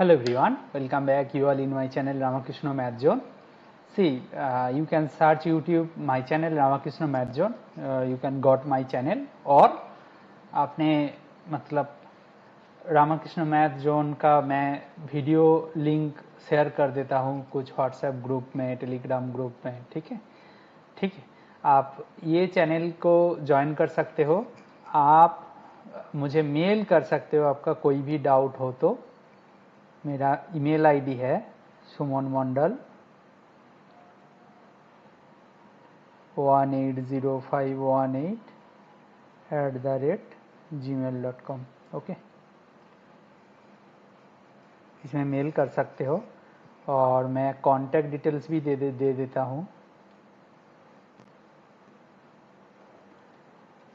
Hello everyone, welcome back you all in my channel Ramakrishna Math Zone. See, you can search YouTube my channel Ramakrishna Math Zone. You can got my channel और आपने मतलब Ramakrishna math zone का मैं video link share कर देता हूँ कुछ WhatsApp group में, टेलीग्राम ग्रुप में, ठीक है। आप ये चैनल को ज्वाइन कर सकते हो। आप मुझे मेल कर सकते हो, आपका कोई भी डाउट हो तो। मेरा ईमेल आईडी है sumanmondal180518@gmail.com। ओके, इसमें मेल कर सकते हो और मैं कांटेक्ट डिटेल्स भी दे देता हूँ।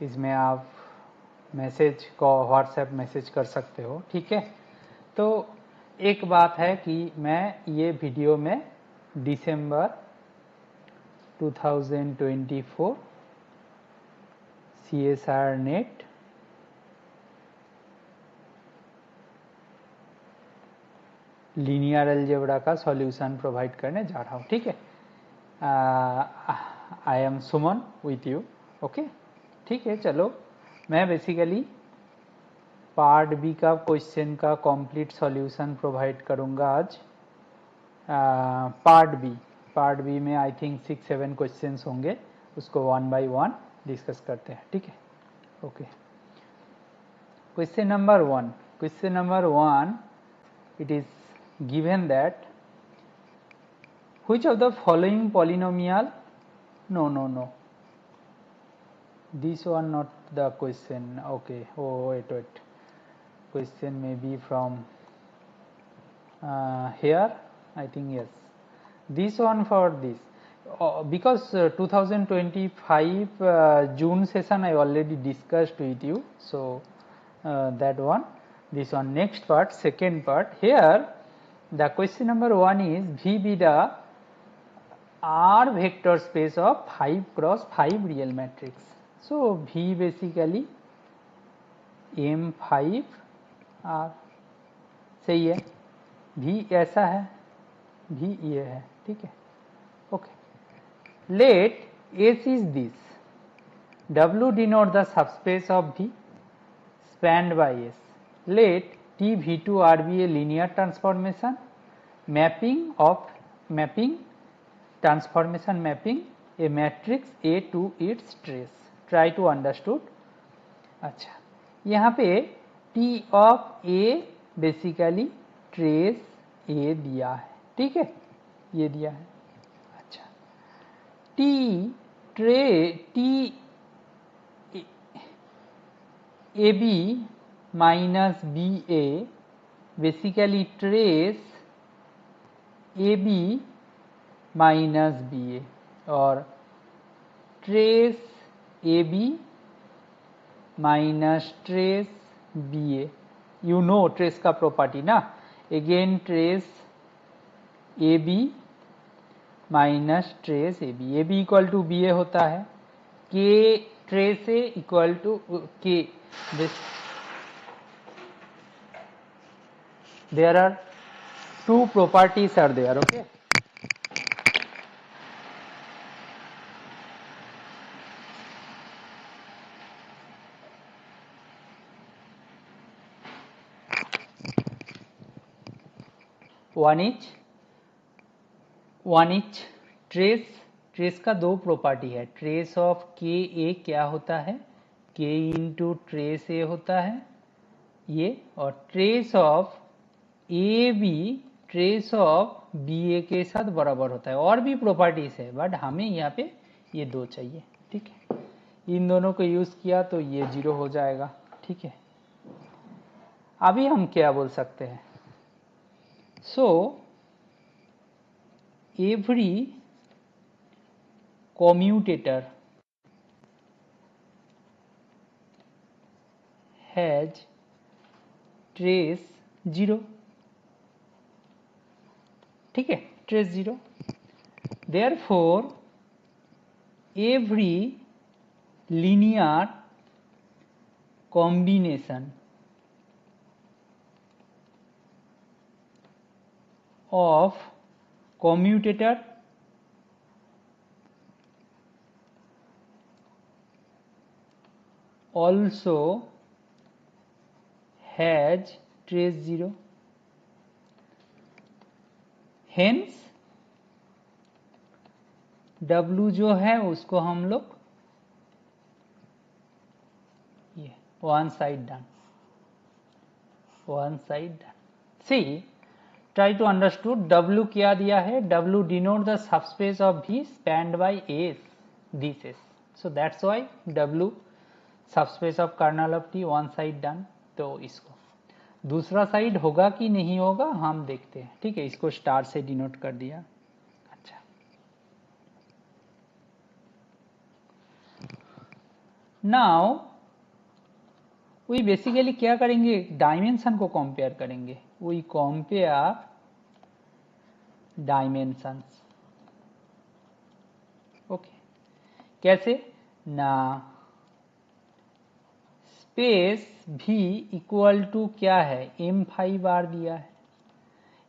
इसमें आप मैसेज को व्हाट्सएप मैसेज कर सकते हो, ठीक है। तो एक बात है कि मैं ये वीडियो में दिसंबर 2024 CSR नेट लीनियर अलजेब्रा का सॉल्यूशन प्रोवाइड करने जा रहा हूँ, ठीक है। I am Suman with you, okay, ठीक है। चलो, मैं बेसिकली पार्ट बी का क्वेश्चन का कंप्लीट सॉल्यूशन प्रोवाइड करूँगा आज। पार्ट बी में आई थिंक 6-7 क्वेश्चंस होंगे, उसको वन बाय वन डिस्कस करते हैं, ठीक है। Okay, question number one, it is given that which of the following polynomial, no, this one not the question, okay, oh wait, question may be from here, I think, yes, this one for this, because 2025 June session I already discussed with you, so that one, this one. Next part, second part, here the question number 1 is V be the R vector space of 5 cross 5 real matrix. So V basically M5 R, सही है। V ऐसा है, V ये है, ठीक है। Okay, let S is this, W denote the subspace of V spanned by S. Let T V2 R be a linear transformation transformation mapping a matrix A to its trace. Try to understood. अच्छा, यहाँ पे T of A basically trace A दिया है, ठीक है, ये दिया है। अच्छा, T AB minus BA basically trace AB minus BA और trace AB minus trace BA, you know trace का प्रॉपर्टी ना। Again trace AB minus trace AB equal to BA होता है, K trace A equal to K, there are two properties are there, okay. One is trace का दो property है। Trace of के ए क्या होता है, के इंटू ट्रेस ए होता है ये, और trace of A B trace of B A के साथ बराबर होता है। और भी प्रॉपर्टीज है बट हमें यहाँ पे ये दो चाहिए, ठीक है। इन दोनों को यूज किया तो ये 0 हो जाएगा, ठीक है। अभी हम क्या बोल सकते हैं, सो every commutator has trace 0, ठीक है, trace 0, therefore every linear combination of commutator also has trace 0, hence W जो है उसको हम लोग ये one side done. See, try to understood W क्या दिया है, W denote the subspace of V spanned by S, this S. So that's why W subspace of kernel of T one side done. तो इसको दूसरा side होगा कि नहीं होगा हम देखते हैं, ठीक है। इसको स्टार से डिनोट कर दिया। अच्छा, नाउ वी बेसिकली क्या करेंगे, डायमेंशन को कंपेयर करेंगे। We compare dimensions, okay. कैसे ना, स्पेस V इक्वल टू क्या है, m5 बार दिया है,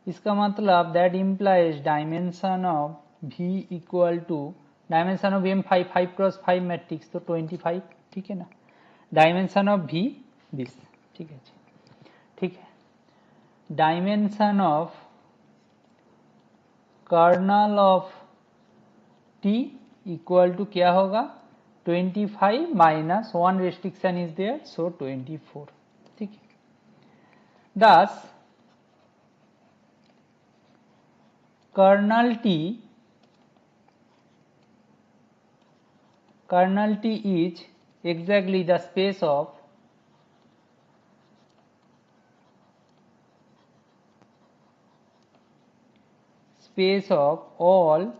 इसका मतलब that implies dimension of V equal to dimension of m5 5 cross 5 matrix तो 25, ठीक है ना। डायमेंशन ऑफ V दिस, ठीक है जी, ठीक है। Dimension of kernel of T equal to क्या होगा, 25 minus 1 restriction is there, so 24, ठीक है। Thus kernel T is exactly the space of all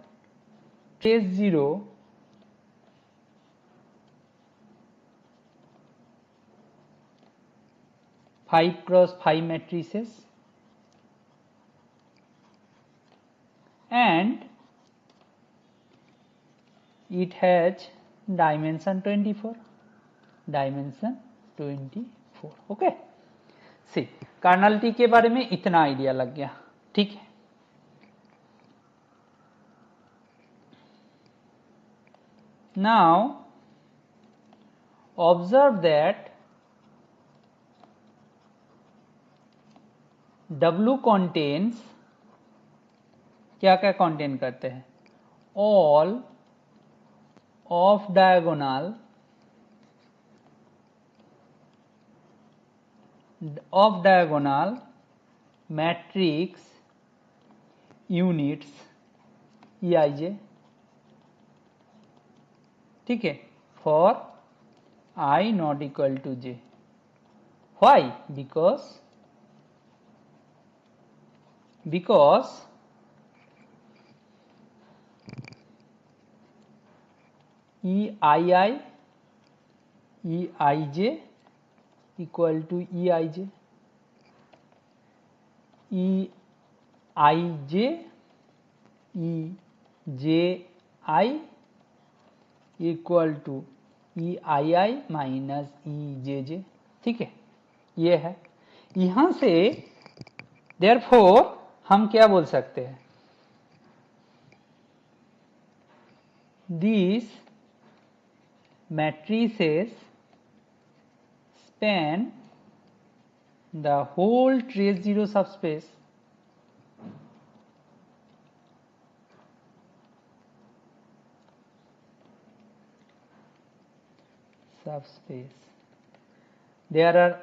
trace 0 5 cross 5 matrices and it has dimension 24, okay. See, kernel T के बारे में इतना idea लग गया, ठीक है। Now observe that W contains क्या क्या कंटेन करते हैं, all of diagonal matrix units EIJ, ठीक है, for I not equal to J। Why, because EII EIJ equal to EIJ, EIJ EJI equal to EII minus EJJ, ठीक है, ये है। यहां से देयरफॉर हम क्या बोल सकते हैं, these matrices span the whole trace 0 subspace there are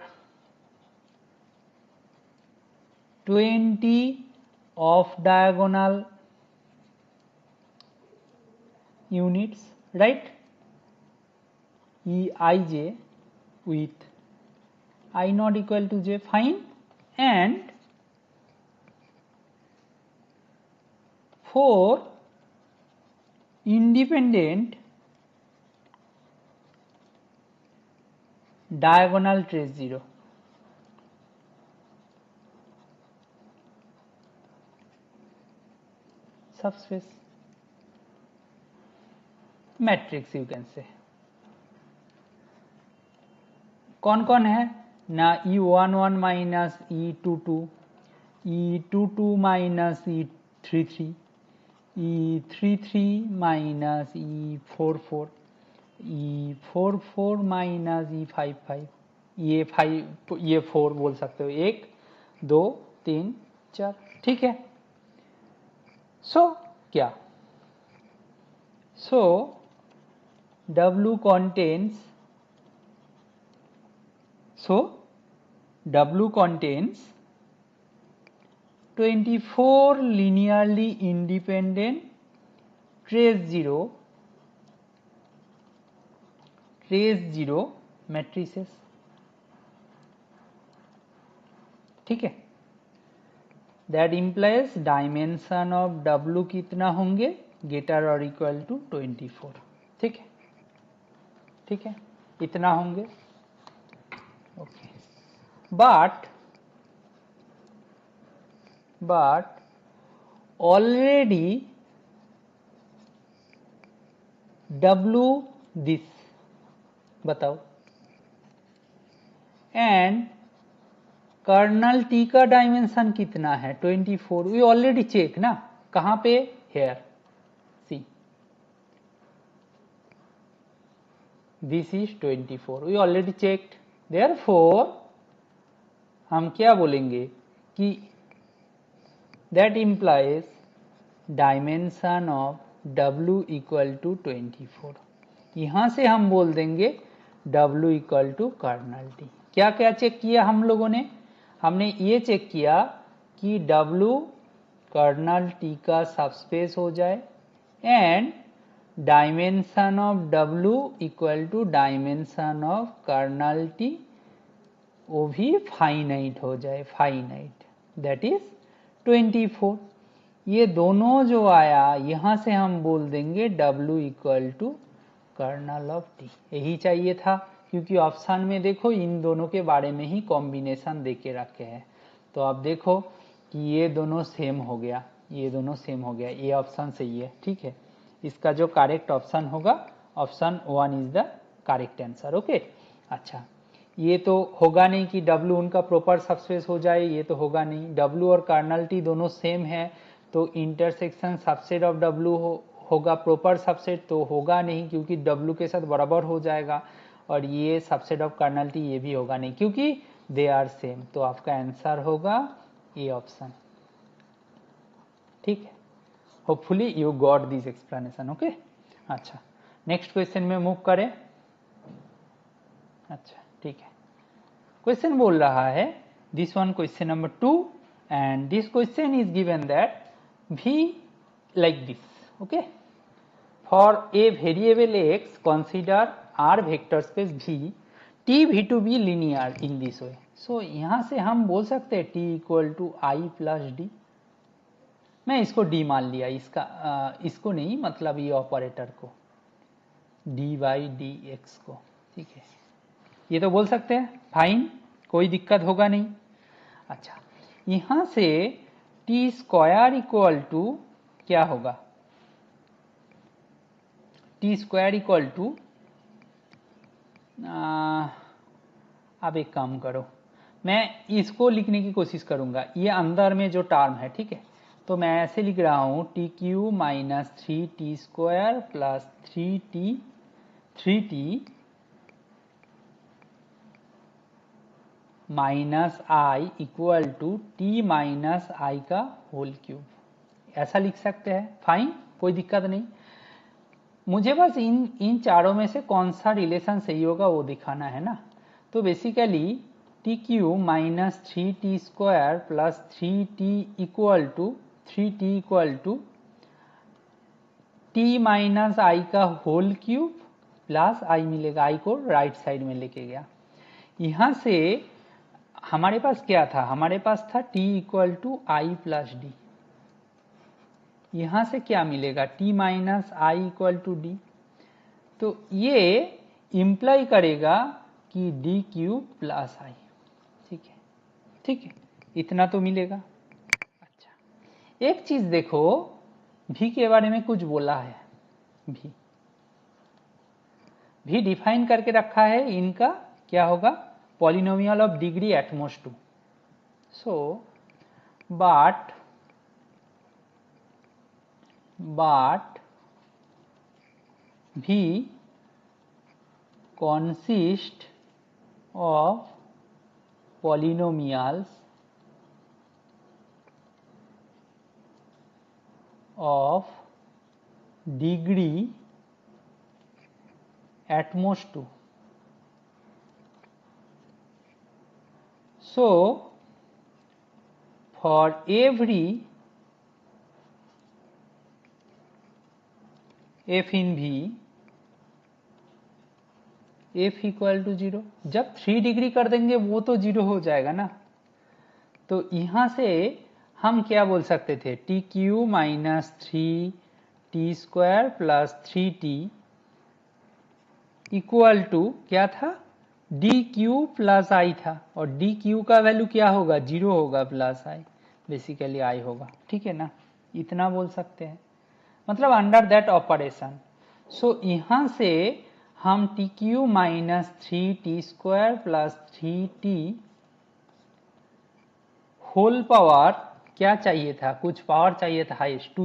20 off diagonal units, right, EIJ with I not equal to J, fine, and for independent diagonal trace 0 subspace matrix, you can say कौन कौन है ना, E11 minus E22, E22 minus E33, E33 minus E44, E44 minus E55, ये 4 बोल सकते हो, 1 2 3 4, ठीक है। सो क्या, सो W contains, so W contains 24 linearly independent trace zero matrices, ठीक है। That implies dimension of W कितना होंगे, ग्रेटर और इक्वल टू 24, ठीक है, ठीक है, इतना होंगे, ओके। बट ऑलरेडी W दिस, बताओ, एंड कर्नल T का डायमेंशन कितना है, 24, वी ऑलरेडी चेक ना, कहां पे, here, see, this is 24, we already checked, therefore हम क्या बोलेंगे कि that implies dimension of W equal to 24, यहां से हम बोल देंगे W equal to kernel T। क्या क्या चेक किया हम लोगों ने, हमने ये चेक किया कि W कर्नल T का सबस्पेस हो जाए and dimension of W equal to dimension of kernel T वो भी फाइनाइट हो जाए, फाइनाइट, दैट इज 24। ये दोनों जो आया यहां से हम बोल देंगे W equal to kernel of T, यही चाहिए था, क्योंकि ऑप्शन में देखो इन दोनों के बारे में ही कॉम्बिनेशन देके रखे हैं। तो आप देखो कि ये दोनों सेम हो गया, ये दोनों सेम हो गया, ये ऑप्शन सही है, ठीक है। इसका जो करेक्ट ऑप्शन होगा, option 1 is the correct answer, okay. अच्छा, ये तो होगा नहीं कि W उनका प्रॉपर सबस्पेस हो जाए, ये तो होगा नहीं। W और कर्नल T दोनों सेम है, तो इंटरसेक्शन सबसेट ऑफ W होगा प्रॉपर सबसेट, तो होगा नहीं क्योंकि W के साथ बराबर हो जाएगा, और ये सबसेट ऑफ कर्नल T ये भी होगा नहीं क्योंकि दे आर सेम। तो आपका आंसर होगा ये ऑप्शन, ठीक है। Hopefully you got this explanation, okay. अच्छा, नेक्स्ट क्वेश्चन में मूव करें। अच्छा, ठीक है, क्वेश्चन बोल रहा है this one, question number 2, and this question is given that V like this, okay, for a variable x consider R vector space V, T V to be linear in this way। so यहां से हम बोल सकते हैं T equal to I plus D, मैं इसको D मान लिया, इसको नहीं, मतलब ये ऑपरेटर को, dy dx को, ठीक है, ये तो बोल सकते हैं, फाइन, कोई दिक्कत होगा नहीं। अच्छा, यहां से टी स्क्वायर इक्वल टू क्या होगा, टी स्क्वायर इक्वल टू, अब एक काम करो, मैं इसको लिखने की कोशिश करूंगा, ये अंदर में जो टर्म है, ठीक है, तो मैं ऐसे लिख रहा हूं T Q minus 3t square plus 3t minus I equal to T minus I का होल क्यूब, ऐसा लिख सकते हैं, फाइन, कोई दिक्कत नहीं। मुझे बस इन चारों में से कौन सा रिलेशन सही होगा वो दिखाना है ना। तो basically T Q minus 3t square plus 3t equal to T minus I का होल क्यूब प्लस आई मिलेगा, आई को राइट साइड में लेके गया। यहां से हमारे पास क्या था, हमारे पास था t equal to I plus D, यहां से क्या मिलेगा t minus I equal to D, तो ये इंप्लाई करेगा कि डी क्यूब प्लस आई, ठीक है, ठीक है, इतना तो मिलेगा। अच्छा, एक चीज देखो, भी के बारे में कुछ बोला है, भी डिफाइन करके रखा है, इनका क्या होगा, polynomial of degree at most 2। So but V consists of polynomials of degree at most 2. So for every f in V, f equal to 0, जब 3 डिग्री कर देंगे वो तो 0 हो जाएगा ना। तो यहां से हम क्या बोल सकते थे, T Q minus 3t² plus 3t equal to क्या था, डी क्यू प्लस आई था, और डी क्यू का वैल्यू क्या होगा, 0 होगा, प्लस आई बेसिकली आई होगा, ठीक है ना, इतना बोल सकते हैं, मतलब अंडर दैट ऑपरेशन। सो यहां से हम T Q minus 3t² plus 3t whole power क्या चाहिए था, कुछ पावर चाहिए था highest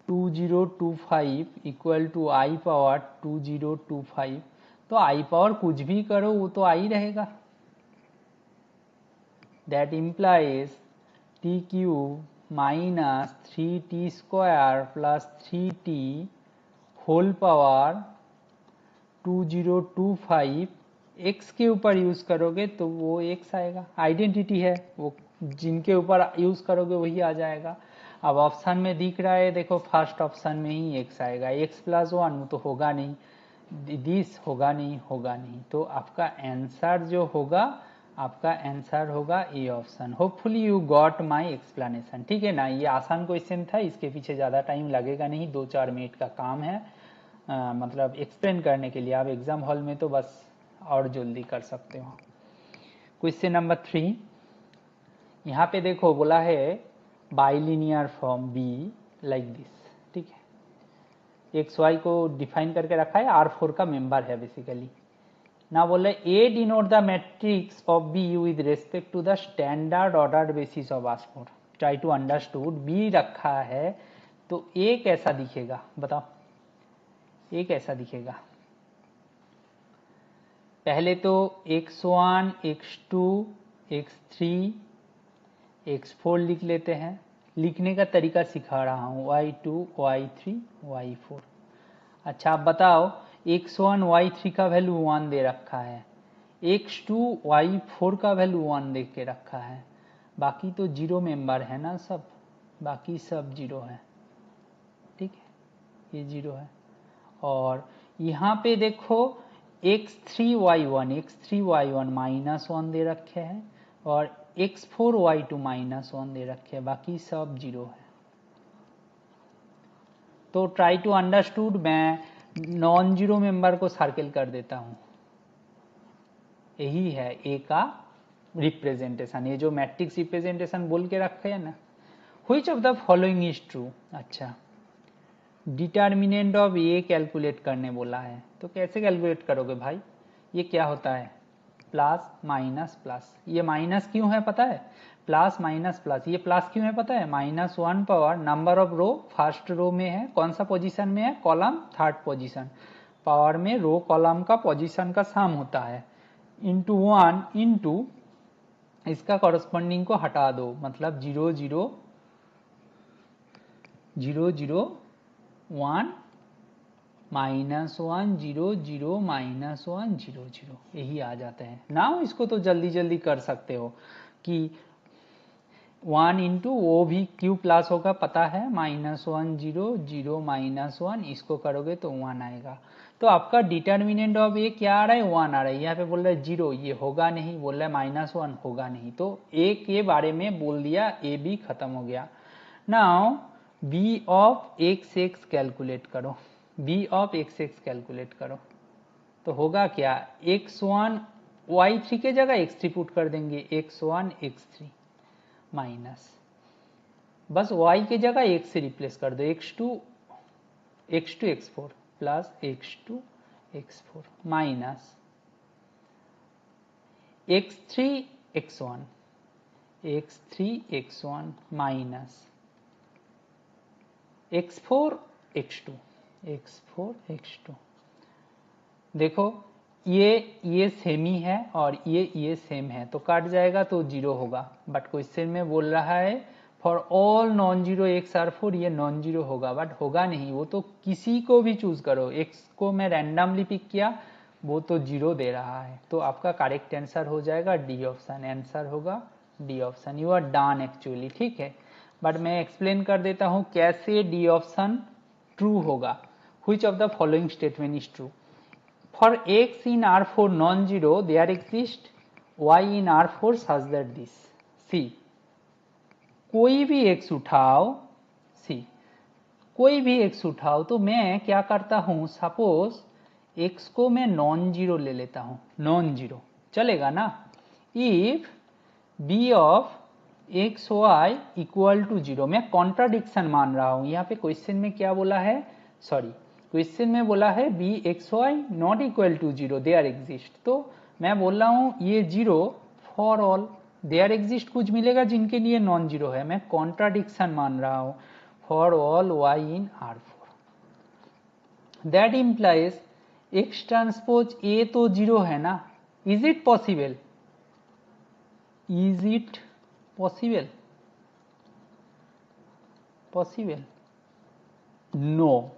2025 equal to I power 2025। तो आई पावर कुछ भी करो वो तो आई रहेगा। That implies T cube minus 3t² plus 3t whole power 2025 x के ऊपर यूज करोगे तो वो x आएगा, आइडेंटिटी है वो, जिनके ऊपर यूज करोगे वही आ जाएगा। अब ऑप्शन में दिख रहा है, देखो फर्स्ट ऑप्शन में ही x आएगा, x प्लस 1 तो होगा नहीं, दिस होगा नहीं, तो आपका आंसर जो होगा, आपका आंसर होगा A option. Hopefully you got my explanation, ठीक है ना, ये आसान क्वेश्चन था, इसके पीछे ज़्यादा टाइम लगेगा नहीं, 2-4 मिनट का काम है, मतलब एक्सप्लेन करने के लिए। आप एग्जाम हॉल में तो बस और जल्दी कर सकते हो। क्वेश्चन नंबर 3, यहाँ पे देखो बोला है bilinear form be like this, ठीक है, एक्स वाई को डिफाइन करके रखा है, R4 का मेंबर है बेसिकली ना। बोले A denote the matrix of B with respect to the standard order basis of R4, try to understood. B रखा है तो ए कैसा दिखेगा बताओ, ए कैसा दिखेगा। पहले तो x1 x2 x3 x4 लिख लेते हैं, लिखने का तरीका सिखा रहा हूँ, y2 y3 y4। अच्छा आप बताओ, x1 y3 का वैल्यू 1 दे रखा है, x2 y4 का वैल्यू 1 दे के रखा है, बाकी तो जीरो मेंबर है ना सब, बाकी सब जीरो है, ठीक है, ये जीरो है। और यहाँ पे देखो x3y1 माइनस 1 दे रखे हैं, और x4y2 माइनस 1 दे रखे हैं, बाकी सब जीरो है। तो ट्राई टू अंडरस्टूड, मैं नॉन जीरो मेंबर को सर्किल कर देता हूं, यही है ए का रिप्रेजेंटेशन, ये जो मैट्रिक्स रिप्रेजेंटेशन बोल के रखे हैं ना। Which of the following is true. अच्छा डिटर्मिनेंट ऑफ ए कैलकुलेट करने बोला है, तो कैसे कैलकुलेट करोगे भाई, ये क्या होता है प्लस माइनस प्लस, ये माइनस क्यों है पता है, प्लस माइनस प्लस, ये प्लस क्यों है पता है, -1 power number of row first row में है, कौन सा पोजीशन में है, कॉलम थर्ड पोजीशन, पावर में रो कॉलम का पोजीशन का सम होता है, इंटू 1 इंटू इसका कॉरस्पॉन्डिंग को हटा दो, मतलब 0 0 0 0 1 -1 0 0 -1 0 0, यही आ जाते हैं ना। इसको तो जल्दी जल्दी कर सकते हो कि 1 इंटू वो भी क्यू प्लस होगा पता है, -1 0 0 -1, इसको करोगे तो 1 आएगा। तो आपका डिटर्मिनेंट ऑफ ए क्या आ रहा है, 1 आ रहा है, यहाँ पे बोल रहा है 0, ये होगा नहीं, बोल रहा है -1 होगा नहीं, तो ए के बारे में बोल दिया, ए भी खत्म हो गया। Now B of x calculate करो, बी ऑफ x कैलकुलेट करो, तो होगा क्या, x1 y3 के जगह x3 पुट कर देंगे, x1 x3 माइनस, बस y के जगह x से रिप्लेस कर दो, x2 x4 plus x2 x4 minus x3 x1 minus x4 x2 देखो ये सेम ही है और ये सेम है तो काट जाएगा तो 0 होगा, बट क्वेश्चन में बोल रहा है for all non zero X are 4 ये नॉन जीरो होगा, बट होगा नहीं, वो तो किसी को भी चूज करो, x को मैं रैंडमली पिक किया वो तो 0 दे रहा है, तो आपका करेक्ट आंसर हो जाएगा डी ऑप्शन, आंसर होगा D option. You are done actually, ठीक है, बट मैं एक्सप्लेन कर देता हूं कैसे डी ऑप्शन ट्रू होगा। Which of the following statement is true? For x in R4 non-zero, there exists y in R4 such that this. See, कोई भी x उठाओ, see, कोई भी x उठाओ तो मैं क्या करता हूं, सपोज x को मैं नॉन जीरो ले लेता हूं, नॉन जीरो चलेगा ना? If b of X Y equal to zero, मैं कॉन्ट्राडिक्शन मान रहा हूं, यहाँ पे क्वेश्चन में क्या बोला है, सॉरी क्वेश्चन में बोला है B X Y not equal to zero there exist, तो मैं बोल रहा हूं ये zero for all, there exist कुछ मिलेगा जिनके लिए नॉन जीरो है, मैं कॉन्ट्राडिक्शन मान रहा हूं for all y in R four, that implies x transpose a तो जीरो है ना, is it possible, is it possible, possible no,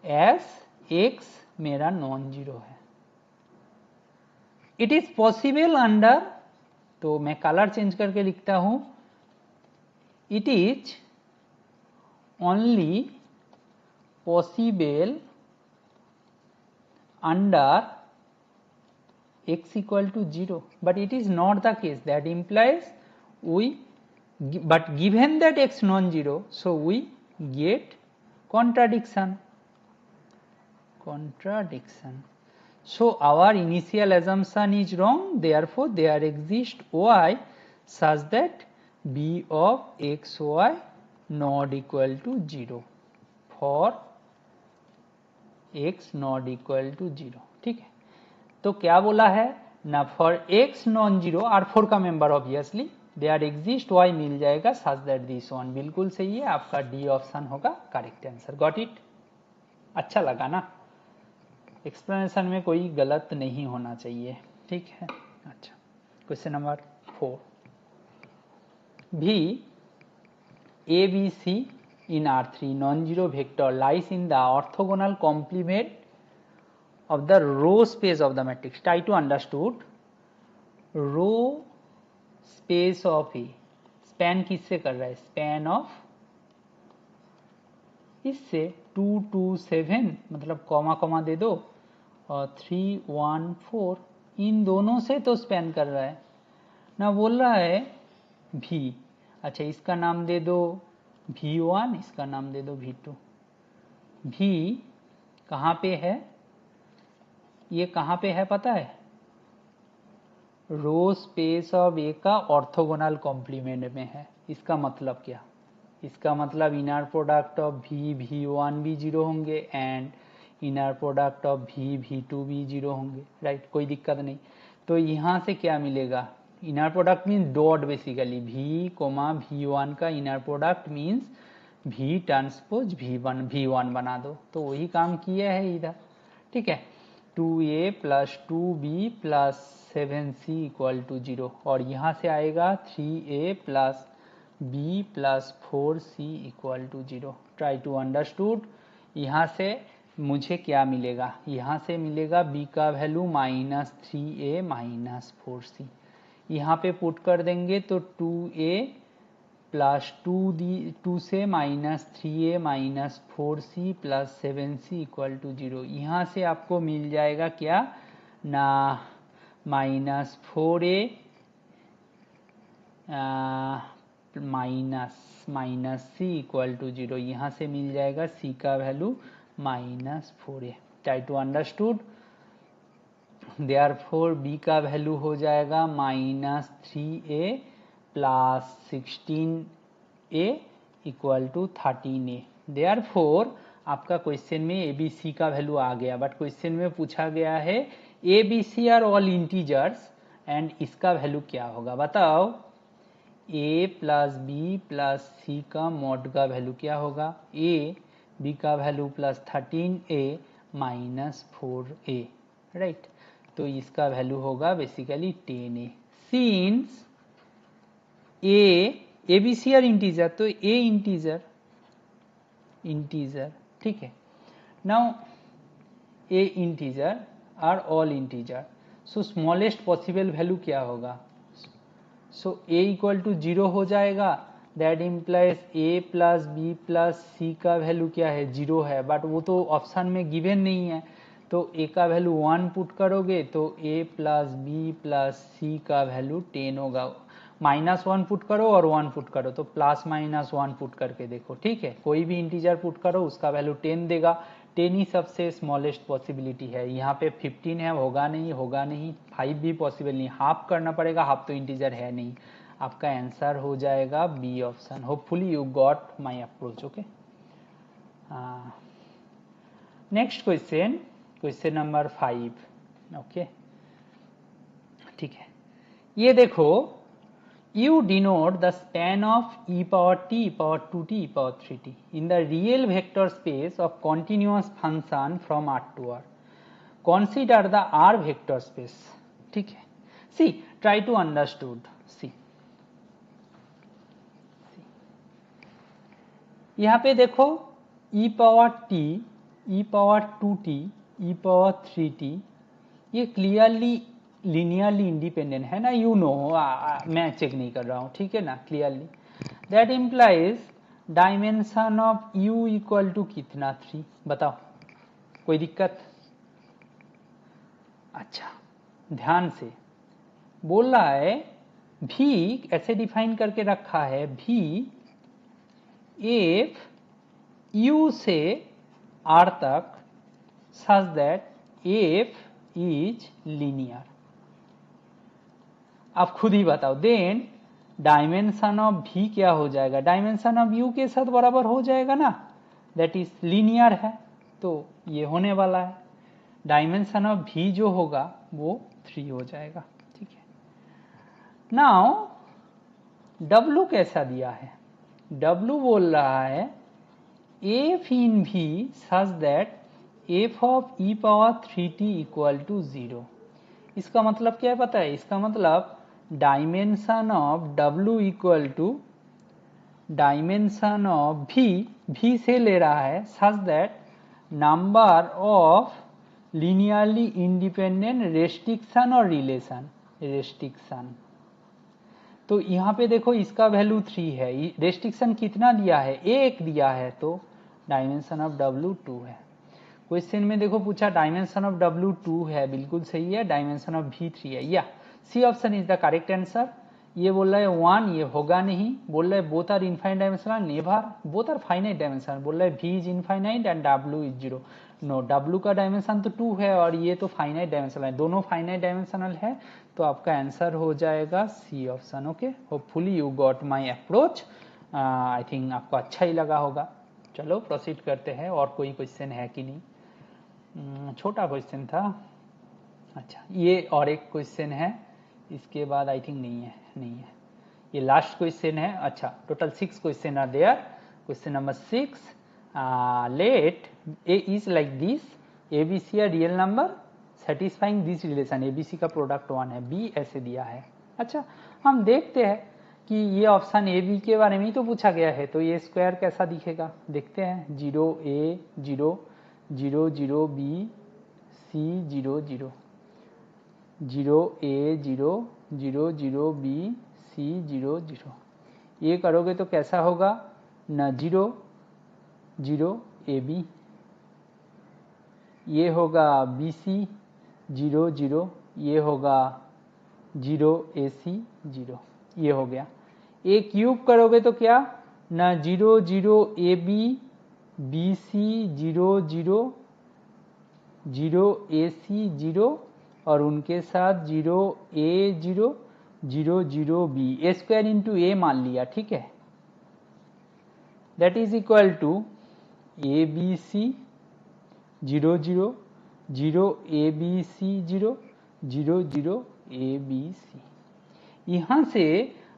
as x मेरा नॉन जीरो है। इट इज पॉसिबल अंडर, तो मैं कलर चेंज करके लिखता हूं, it is only possible under x equal to 0, but it is not the case, that implies we, but given that x non-zero, so we get contradiction, so our initial assumption is wrong, therefore there exists y such that b of x y not equal to 0 for x not equal to 0, ठीक है। तो क्या बोला है ना, for x non zero R4 का member obviously there exist y मिल जाएगा सच दैट दिस वन, बिल्कुल सही है, आपका डी ऑप्शन होगा करेक्ट आंसर। Got it? अच्छा लगा ना, एक्सप्लेनेशन में कोई गलत नहीं होना चाहिए, ठीक है। अच्छा, क्वेश्चन नंबर 4, भी a b c in R3 non-zero vector lies in the orthogonal complement of the row space of the matrix. Try to understood row space of A, span किससे कर रहा है, span of इससे 2 2 7 मतलब comma comma दे दो और 3 1 4, इन दोनों से तो स्पैन कर रहा है ना, बोल रहा है V, अच्छा इसका नाम दे दो V1, इसका नाम दे दो V2, V कहाँ पे है, ये कहाँ पे है पता है, रो स्पेस ऑफ ए का ऑर्थोगोनल कॉम्प्लीमेंट में है। इसका मतलब क्या, इसका मतलब inner product of V V1 भी जीरो होंगे and inner product of V V2 भी जीरो होंगे, राइट, कोई दिक्कत नहीं। तो यहाँ से क्या मिलेगा, inner product means dot, basically V comma V1 का inner product means V transpose V1 बना दो, तो वही काम किया है इधर, ठीक है। 2a plus 2b plus 7c equal to 0, और यहाँ से आएगा 3a plus b plus 4c equal to 0। Try to understood, यहाँ से मुझे क्या मिलेगा, यहाँ से मिलेगा b का value minus 3a minus 4c, यहाँ पे पुट कर देंगे तो 2a प्लस 2 से minus 3a minus 4c plus 7c equal to 0, यहाँ से आपको मिल जाएगा क्या ना, minus 4a minus c equal to 0, यहाँ से मिल जाएगा c का value minus 4a। Try to understood, therefore b का वैल्यू हो जाएगा minus 3a plus 16a equal to 13a। Therefore आपका क्वेश्चन में ए बी सी का वैल्यू आ गया, बट क्वेश्चन में पूछा गया है a b c are all integers and इसका वैल्यू क्या होगा बताओ। ए प्लस बी प्लस सी का मॉड का वैल्यू क्या होगा, ए बी का value plus 13a minus 4a, right. तो इसका वैल्यू होगा basically 10a। Since a b c are integer, तो ए इंटीजर, ठीक है। Now a integer are all integer, so smallest possible value क्या होगा, सो ए इक्वल टू 0 हो जाएगा। That implies A plus B plus सी का value क्या है, 0 है, बट वो तो ऑप्शन में गिवन नहीं है। तो ए का वैल्यू 1 पुट करोगे तो ए प्लस बी प्लस सी का वैल्यू 10 होगा। -1 पुट करो और 1 पुट करो, तो +-1 पुट करके देखो, ठीक है। कोई भी इंटीजर पुट करो उसका वैल्यू 10 देगा। 10 ही सबसे स्मॉलेस्ट पॉसिबिलिटी है। यहाँ पे 15 है, होगा नहीं। 5 भी पॉसिबल नहीं, हाफ करना पड़ेगा, हाफ तो इंटीजर है नहीं। आपका आंसर हो जाएगा B option. Hopefully you got my approach, okay. Next question number 5, okay, ठीक है। ये देखो, you denote the span of e power t, e power 2t, e power 3t in the real vector space of continuous function from R to R. Consider the R vector space, ठीक है। See, try to understood, see यहाँ पे देखो e power t, e power 2t, e power 3t, ये clearly linearly independent है ना, you know, मैं check नहीं कर रहा हूँ, ठीक है ना, clearly. That implies dimension of u equal to कितना, 3, बताओ, कोई दिक्कत। अच्छा, ध्यान से बोल रहा है v, ऐसे डिफाइन करके रखा है v if u से r तक such that f is linear। आप खुद ही बताओ, देन डायमेंशन ऑफ v क्या हो जाएगा, डायमेंशन ऑफ u के साथ बराबर हो जाएगा ना, दैट इज लीनियर है, तो ये होने वाला है। डायमेंशन ऑफ v जो होगा वो 3 हो जाएगा, ठीक है। नाउ w कैसा दिया है, w बोल रहा है f in v such that f of e power 3t equal to 0। इसका मतलब क्या है पता है, इसका मतलब dimension of w equal to dimension of v से ले रहा है such that number of linearly independent restriction और रिलेशन, रेस्ट्रिक्शन। तो यहाँ पे देखो इसका वैल्यू 3 है, रेस्ट्रिक्शन कितना दिया है, 1 दिया है, तो डायमेंशन ऑफ w 2 है। क्वेश्चन में देखो पूछा डायमेंशन ऑफ w 2 है, बिल्कुल सही है, डायमेंशन ऑफ v 3 है, या C option is the correct answer. ये बोल रहा है 1, ये होगा नहीं, बोल रहा है both are infinite dimensional, never, both are finite dimensional, बोल रहा है v is infinite and w is 0। No, w का डायमेंशन तो 2 है और ये तो फाइनाइट डायमेंशनल है, दोनों फाइनाइट डायमेंशनल है, तो आपका आंसर हो जाएगा C option, okay. Hopefully you got my approach, I think आपको अच्छा ही लगा होगा। चलो प्रोसीड करते हैं, और कोई क्वेश्चन है कि नहीं, छोटा क्वेश्चन था। अच्छा, ये और एक क्वेश्चन है, इसके बाद आई थिंक नहीं है, ये लास्ट क्वेश्चन है। अच्छा, total 6 question are there. Question number 6, let a is like this, a b c are real number satisfying this relation, a b c का प्रोडक्ट 1 है, बी ऐसे दिया है। अच्छा, हम देखते हैं कि ये ऑप्शन ए बी के बारे में ही तो पूछा गया है, तो ये स्क्वायर कैसा दिखेगा, देखते हैं। 0 a 0 0 0 B c 0 0 0 a 0 0 0 B c 0 0, ये करोगे तो कैसा होगा न, 0 0 ए बी, ये होगा बी सी 0 0, ये होगा 0 ए सी 0, ये हो गया। ए क्यूब करोगे तो क्या न, 0 0 ए बी बी सी 0 0 0 ए सी 0 और उनके साथ 0 a 0 0 0 b, A square into a मान लिया, ठीक है। That is equal to a b c 0 0 0 A b c 0 0 0 A b c. यहाँ से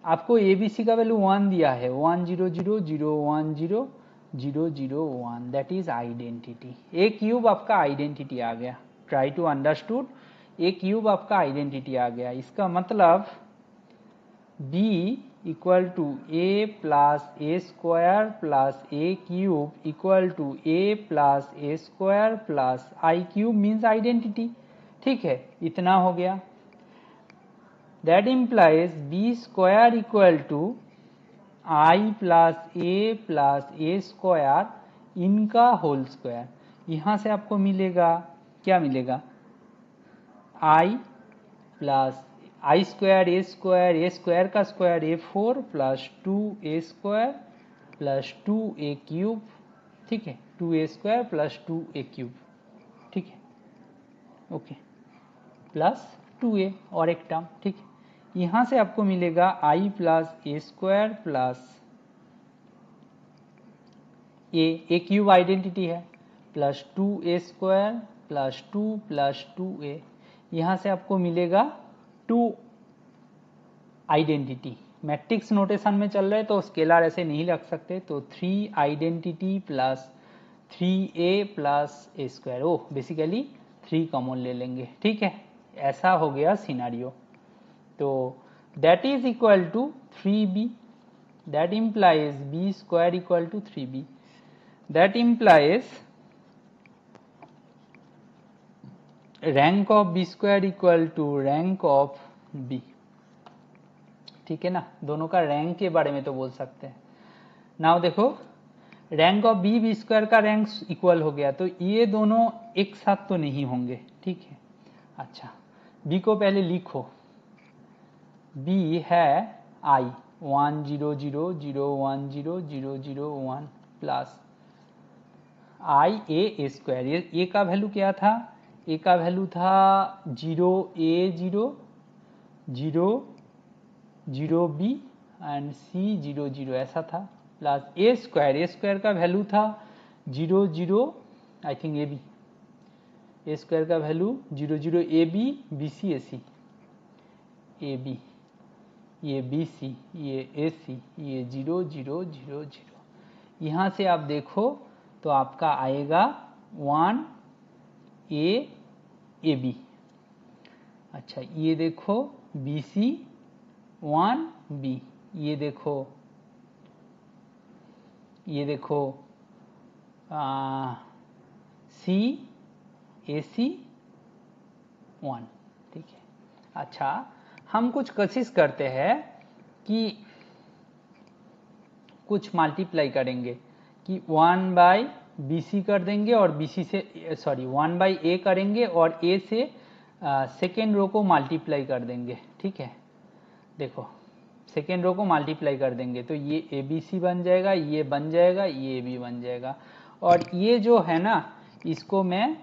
आपको ए बी सी का वैल्यू 1 दिया है, 1 0 0 0 1 0 0 0 1, that is identity. A cube आपका आइडेंटिटी आ गया। Try to understood, a cube आपका आइडेंटिटी आ गया। इसका मतलब b equal to a plus A square plus a cube equal to a plus A square plus I cube means identity. ठीक है, इतना हो गया। That implies b square equal to I plus A square इनका whole square. यहां से आपको मिलेगा, क्या मिलेगा, आई प्लस आई स्क्वायर ए स्क्वायर का square A4 plus 2a square plus 2a cube. ठीक है, 2a square plus 2a cube. ठीक है, ओके, प्लस 2a और एक टर्म। ठीक है, यहां से आपको मिलेगा आई plus A square plus a cube identity है, plus 2a square plus 2 plus 2a। यहां से आपको मिलेगा 2 आइडेंटिटी। मैट्रिक्स नोटेशन में चल रहे तो स्केलर ऐसे नहीं रख सकते, तो 3 आइडेंटिटी प्लस 3a प्लस ए स्क्वायर। ओह, बेसिकली 3 कॉमन ले लेंगे। ठीक है, ऐसा हो गया सिनारियो। तो that is equal to 3b, that implies b square equal to 3b, that implies rank of b square equal to rank of b. ठीक है ना, दोनों का रैंक के बारे में तो बोल सकते हैं। नाउ देखो, रैंक ऑफ बी स्क्वायर का रैंक इक्वल हो गया, तो ये दोनों एक साथ तो नहीं होंगे। ठीक है, अच्छा, बी को पहले लिखो। बी है आई 1 0 0 0 1 0 0 0 1 प्लस आई ए स्क्वायर। ए का वैल्यू क्या था, ए का वैल्यू था 0 a 0 0 0 b एंड c 0 0 ऐसा था, प्लस ए स्क्वायर का वैल्यू था 0 0 I think A B, A square का value 0 0 A B B C A C, A B, ये बी सी, ये ए सी, ये 0 0 0 0। यहाँ से आप देखो तो आपका आएगा 1 ए बी। अच्छा, ये देखो बी सी 1 बी, ये देखो सी ए सी 1। ठीक है, अच्छा, हम कुछ कोशिश करते हैं कि कुछ मल्टीप्लाई करेंगे कि 1 बाई बी सी कर देंगे और बी सी से 1 बाई ए करेंगे और ए से सेकेंड रो को मल्टीप्लाई कर देंगे। ठीक है, देखो सेकेंड रो को मल्टीप्लाई कर देंगे तो ये ए बी सी बन जाएगा, ये बन जाएगा, ये ए बी बन जाएगा, और ये जो है ना, इसको मैं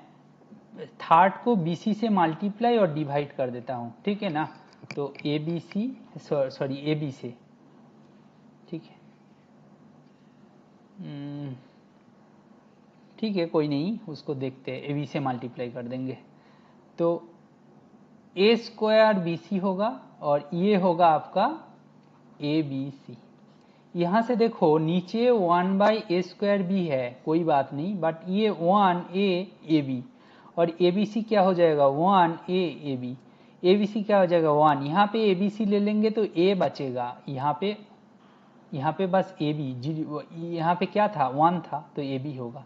थर्ड को बी सी से मल्टीप्लाई और डिवाइड कर देता हूँ। ठीक है ना, तो ए बी सी ए बी से, ठीक है, ठीक है, कोई नहीं, उसको देखते हैं, ए बी से मल्टीप्लाई कर देंगे तो ए स्क्वायर बी सी होगा और ये होगा आपका ए बी सी। यहाँ से देखो नीचे 1 बाई ए स्क्वायर बी है, कोई बात नहीं, बट ये 1 ए बी और ए बी सी क्या हो जाएगा 1 ए बी, ए बी सी क्या हो जाएगा 1, यहाँ पे ए बी सी ले लेंगे तो ए बचेगा, यहाँ पे बस ए बी, यहाँ पे क्या था 1 था तो ए बी होगा,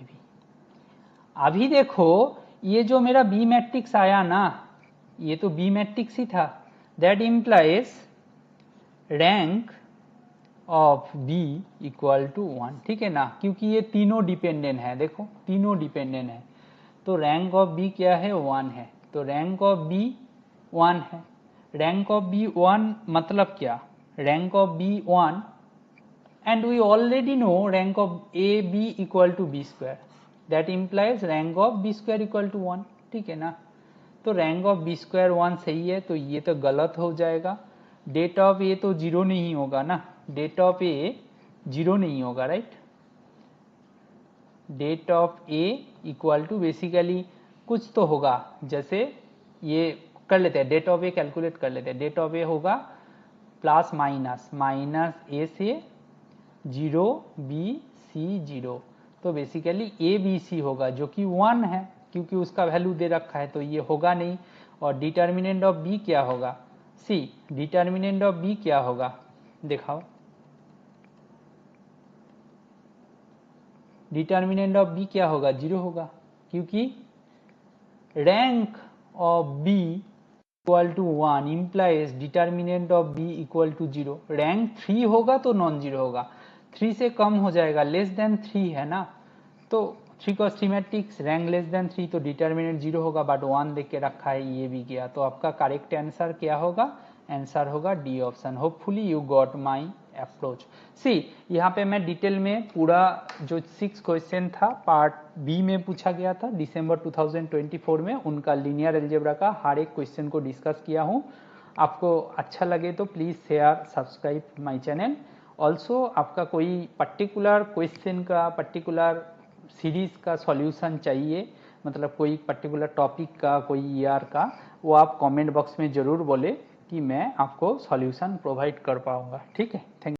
ए बी। अभी देखो ये जो मेरा बी मैट्रिक्स आया ना, ये तो बी मैट्रिक्स ही था, that implies rank of b equal to 1। ठीक है ना, क्योंकि ये तीनों डिपेंडेंट है, देखो तीनों डिपेंडेंट है, तो रैंक ऑफ बी क्या है 1 है, तो रैंक ऑफ बी 1 है। रैंक ऑफ बी 1 मतलब क्या, rank of b 1 and we already know rank of A b equal to b square, that implies rank of b square equal to 1। ठीक है ना, तो रैंक ऑफ बी स्क्वायर 1 सही है, तो ये तो गलत हो जाएगा। डेट ऑफ ए तो 0 नहीं होगा ना, डेट ऑफ ए 0 नहीं होगा, right. Det of a equal to basically कुछ तो होगा। जैसे ये कर लेते हैं, डेट ऑफ ए कैलकुलेट कर लेते हैं। डेट ऑफ ए होगा प्लस माइनस ए से 0 बी सी 0, तो बेसिकली ए बी सी होगा जो कि 1 है, क्योंकि उसका वैल्यू दे रखा है, तो ये होगा नहीं। और डिटर्मिनेंट ऑफ बी क्या होगा, सी, डिटर्मिनेंट ऑफ बी क्या होगा, दिखाओ। डिटर्मिनेंट ऑफ बी क्या होगा, 0 होगा, क्योंकि rank of b equal to 1 implies determinant of b equal to 0। Rank 3 होगा तो नॉन जीरो होगा, 3 से कम हो जाएगा, लेस देन 3 है ना, तो 3 cos 3 matrix, rank less than 3, तो डिटर्मिनेंट 0 होगा, बट 1 देख के रखा है, ये भी गया। तो आपका करेक्ट आंसर क्या होगा, आंसर होगा D option. Hopefully you got my approach. See, यहाँ पे मैं डिटेल में पूरा जो 6 क्वेश्चन था पार्ट बी में पूछा गया था दिसंबर 2024 में, उनका लीनियर अलजेब्रा का हर एक क्वेश्चन को डिस्कस किया हूँ। आपको अच्छा लगे तो please share, subscribe my channel. Also आपका कोई पर्टिकुलर क्वेश्चन का, पर्टिकुलर सीरीज का सॉल्यूशन चाहिए, मतलब कोई पर्टिकुलर टॉपिक का, कोई ईयर का, वो आप कमेंट बॉक्स में ज़रूर बोले कि मैं आपको सॉल्यूशन प्रोवाइड कर पाऊंगा। ठीक है, थैंक यू।